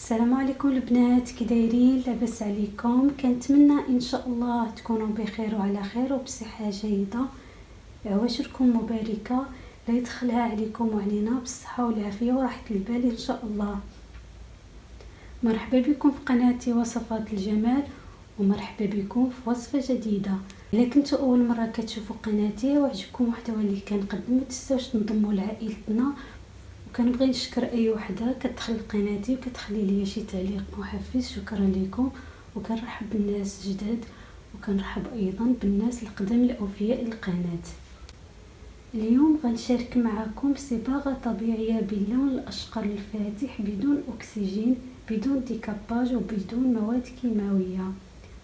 السلام عليكم البنات، كي دايرين؟ لاباس عليكم؟ كنتمنى ان شاء الله تكونوا بخير وعلى خير وبصحه جيده وعواشركم مباركه لا يدخلها عليكم وعلينا بالصحه والعافيه وراحه البال ان شاء الله. مرحبا بكم في قناتي وصفات الجمال، ومرحبا بكم في وصفه جديده. الا كنتوا اول مره كتشوفوا قناتي وعجبكم المحتوى اللي كنقدم، ما تنساوش تنضموا لعائلتنا. وكنبغي نشكر اي وحده كتدخل لقناتي وكتخلي لي شي تعليق محفز، شكرا لكم. وكنرحب بالناس جداد، وكنرحب ايضا بالناس القدام الاوفياء للقناه. اليوم غنشارك معكم صباغه طبيعيه باللون الاشقر الفاتح بدون اكسجين، بدون ديكاباج وبدون مواد كيماويه،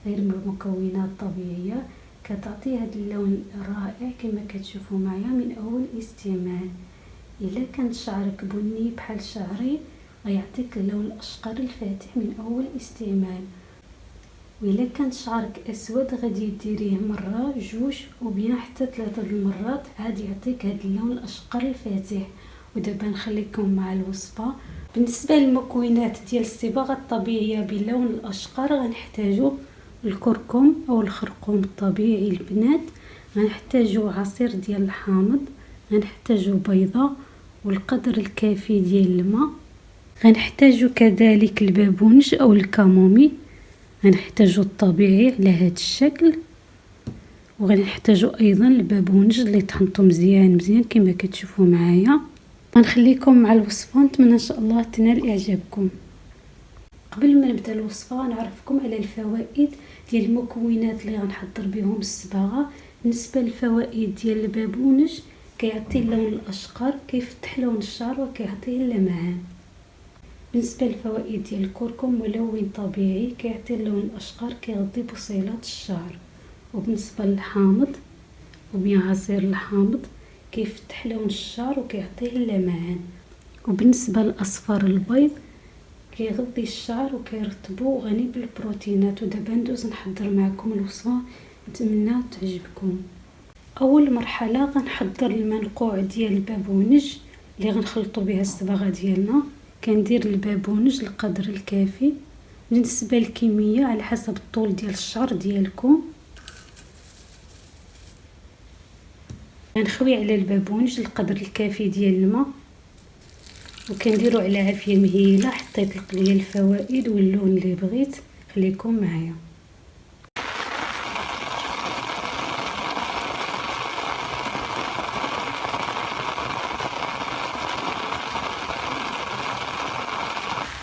غير من المكونات طبيعيه كتعطي هذا اللون الرائع كما كتشوفوا معايا من اول استعمال. الا كان شعرك بني بحال شعري غيعطيك اللون الاشقر الفاتح من اول استعمال، وإلا كان شعرك اسود غادي ديريه مره جوج وبيان حتى 3 المرات عاد يعطيك هذا اللون الاشقر الفاتح. ودابا نخليكم مع الوصفه. بالنسبه للمكونات ديال الصباغه الطبيعيه باللون الاشقر غنحتاجو الكركم او الخرقوم الطبيعي البنات، غنحتاجو عصير ديال الحامض، غنحتاجو بيضه والقدر الكافي ديال الماء، غنحتاجو كذلك البابونج او الكامومي، غنحتاجو الطبيعي على هذا الشكل، وغنحتاجو ايضا البابونج اللي طحنته مزيان كما كتشوفوا معايا. غنخليكم مع الوصفه، نتمنى ان شاء الله تنال اعجابكم. قبل ما نبدا الوصفه نعرفكم على الفوائد ديال المكونات اللي غنحضر بهم الصباغه. بالنسبه للفوائد ديال البابونج كيعطي اللون الاشقر، كيفتح لون الشعر وكيعطيه اللمعان. بالنسبه للفوائد ديال الكركم ملون طبيعي كيعطي اللون الاشقر، كيغطي بصيلات الشعر. وبالنسبه للحامض وبيان عصير الحامض كيفتح لون الشعر وكيعطيه اللمعان. وبالنسبه للاصفر البيض كيغذي الشعر وكيرطبو وغني بالبروتينات. ودابا ندوز نحضر معكم الوصفه، نتمنى تعجبكم. اول مرحله غنحضر المنقوع ديال البابونج اللي غنخلطوا بها الصباغه ديالنا. كندير البابونج القدر الكافي، بالنسبه للكميه على حسب الطول ديال الشعر ديالكم. غنخوي على البابونج القدر الكافي ديال الماء، وكنديروا على عافيه مهيله حتى يطلق لي الفوائد واللون اللي بغيت. خليكم معايا.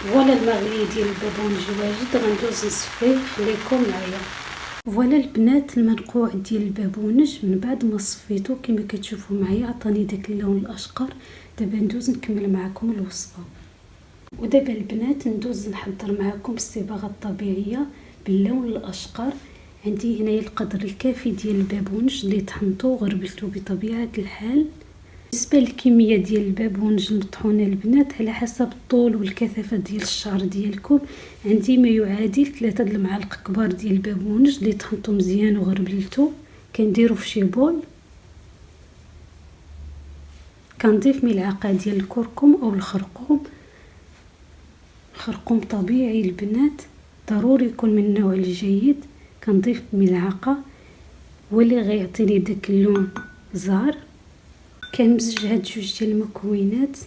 فوالا المغلي ديال البابونج واجد، غندوز نصفيه. خليكم معايا. فوالا البنات المنقوع ديال البابونج من بعد ما صفيتو كما كتشوفوا معايا عطاني داك اللون الاشقر. دابا ندوز نكمل معكم الوصفه. ودابا البنات ندوز نحضر معكم الصباغه الطبيعيه باللون الاشقر. عندي هنايا القدر الكافي ديال البابونج اللي طحنته وغربلته بطبيعه الحال. بالنسبه للكميه ديال البابونج المطحونه البنات على حسب الطول والكثافه ديال الشعر ديالكم، عندي ما يعادل 3 المعالق كبار ديال البابونج اللي طحنته مزيان وغربلته. كنديرو في شي بول، كنضيف ملعقه ديال الكركم او الخرقوم، خرقوم طبيعي البنات ضروري يكون من النوع الجيد. كنضيف ملعقه واللي غيعطيني داك اللون زهر. كنمزج هاد جوج ديال المكونات.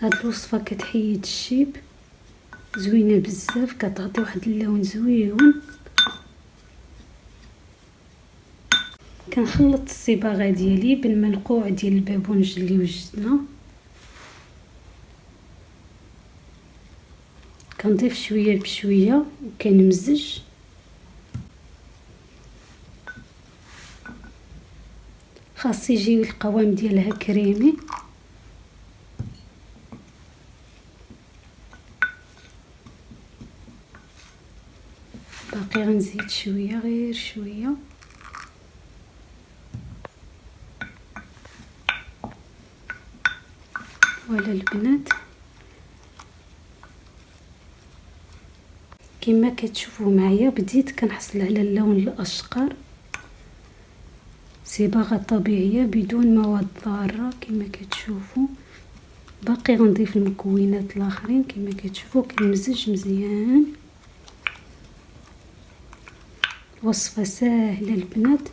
هاد الوصفه كتحيد الشيب، زوينه بزاف، كتعطي واحد اللون زويون. كنخلط الصباغه ديالي بالمنقوع ديال البابونج اللي وجدنا. كنضيف شويه بشويه وكنمزج. خاص يجي القوام ديالها كريمي. باقي غنزيد شويه، غير شويه. ولا البنات كما كتشوفوا معايا بديت كنحصل على اللون الاشقر. صباغة طبيعية بدون مواد ضارة كما كتشوفوا. باقي غنضيف المكونات الاخرين كما كتشوفوا. كنمزج مزيان. وصفة ساهلة البنات.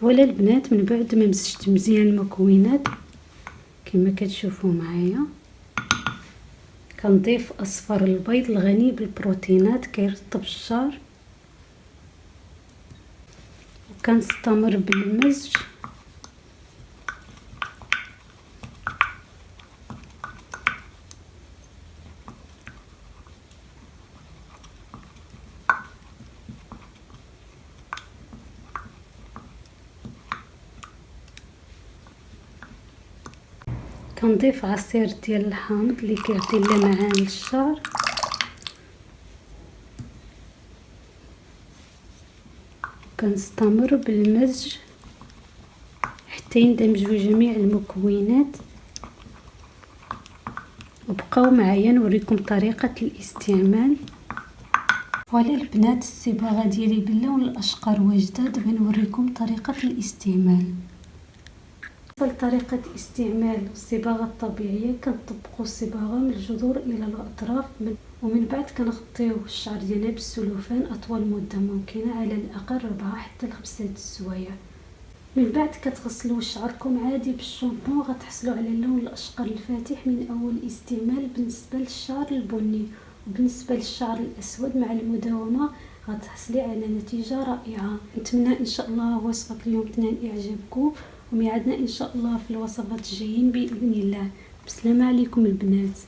ولا البنات من بعد ما مزجت مزيان المكونات كما كتشوفوا معايا كنضيف اصفر البيض الغني بالبروتينات كيرطب الشعر، وكنستمر بالمزج. كنضيف عصير ديال الحامض اللي كيعطي لمعان للشعر. كنستمر بالمزج حتى يندمجوا جميع المكونات. وبقاو معايا نوريكم طريقة الاستعمال. ولا البنات الصباغة ديالي باللون الاشقر واجده. دابا نوريكم طريقة الاستعمال. طريقة استعمال الصباغة الطبيعية كنطبقوا الصباغة من الجذور الى الاطراف ومن بعد كنغطيو الشعر ديالنا بالسلوفان اطول مدة ممكنة، على الاقل 4 حتى ل5 السوايع. من بعد كتغسلوا شعركم عادي بالشامبو، غتحصلوا على اللون الاشقر الفاتح من اول استعمال بالنسبة للشعر البني. وبالنسبة للشعر الاسود مع المداومة غتحصلي على نتيجة رائعة. نتمنى ان شاء الله وصفة اليوم تنال اعجابكم، وميعادنا ان شاء الله في الوصفات الجايين باذن الله. بسلامة عليكم البنات.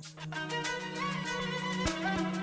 Thank you.